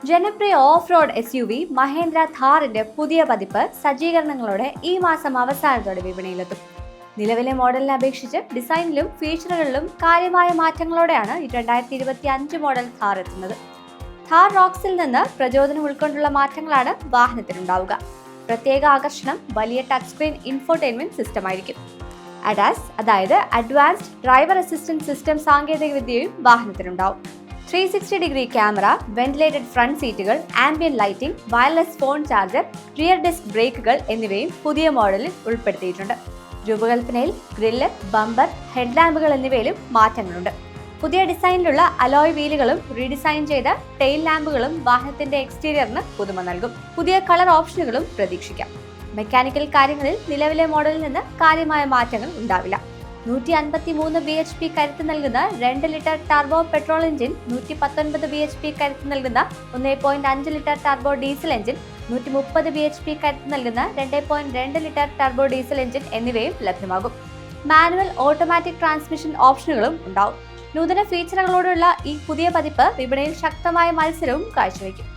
ജനപ്രിയ off road SUV Mahendra ഥാറിന്റെ പുതിയ പതിപ്പ് സജ്ജീകരണങ്ങളോടെ ഈ മാസം അവസാനത്തോടെ വിപണിയിലെത്തും. നിലവിലെ മോഡലിനെ അപേക്ഷിച്ച് ഡിസൈനിലും ഫീച്ചറുകളിലും കാര്യമായ മാറ്റങ്ങളോടെയാണ് 2025 മോഡൽ ഥാർ എത്തുന്നത്. ഥാർ റോക്സിൽ നിന്ന് പ്രചോദനം ഉൾക്കൊണ്ടുള്ള മാറ്റങ്ങളാണ് വാഹനത്തിനുണ്ടാവുക. പ്രത്യേക ആകർഷണം വലിയ ടച്ച് സ്ക്രീൻ ഇൻഫോർടൈൻമെന്റ് സിസ്റ്റം ആയിരിക്കും. അഡാസ് അതായത് അഡ്വാൻസ്ഡ് ഡ്രൈവർ അസിസ്റ്റന്റ് സിസ്റ്റം സാങ്കേതികവിദ്യയും വാഹനത്തിനുണ്ടാവും. 360-ഡിഗ്രി ക്യാമറ, വെന്റിലേറ്റഡ് ഫ്രണ്ട് സീറ്റുകൾ, ambient lighting, wireless phone charger, rear disc ബ്രേക്കുകൾ എന്നിവയും പുതിയ മോഡലിൽ ഉൾപ്പെടുത്തിയിട്ടുണ്ട്. രൂപകൽപ്പനയിൽ ഗ്രില്ല്, ബമ്പർ, ഹെഡ്ലാമ്പുകൾ എന്നിവയിലും മാറ്റങ്ങളുണ്ട്. പുതിയ ഡിസൈനിലുള്ള അലോയ് വീലുകളും റീഡിസൈൻ ചെയ്ത ടെയിൽ ലാമ്പുകളും വാഹനത്തിന്റെ എക്സ്റ്റീരിയറിന് പുതുമ നൽകും. പുതിയ കളർ ഓപ്ഷനുകളും പ്രതീക്ഷിക്കാം. മെക്കാനിക്കൽ കാര്യങ്ങളിൽ നിലവിലെ മോഡലിൽ നിന്ന് കാര്യമായ മാറ്റങ്ങൾ ഉണ്ടാവില്ല. 153 bhp കരുത്ത് നൽകുന്ന 2 litre turbo petrol engine, 119 bhp കരുത്ത് നൽകുന്ന 1.5 litre turbo diesel engine, 130 bhp കരുത്ത് നൽകുന്ന 2.2 ലിറ്റർ ടർബോ ഡീസൽ എഞ്ചിൻ എന്നിവയും ലഭ്യമാകും. മാനുവൽ ഓട്ടോമാറ്റിക് ട്രാൻസ്മിഷൻ ഓപ്ഷനുകളും ഉണ്ടാവും. നൂതന ഫീച്ചറുകളോടുള്ള ഈ പുതിയ പതിപ്പ് വിപണിയിൽ ശക്തമായ മത്സരവും കാഴ്ചവെക്കും.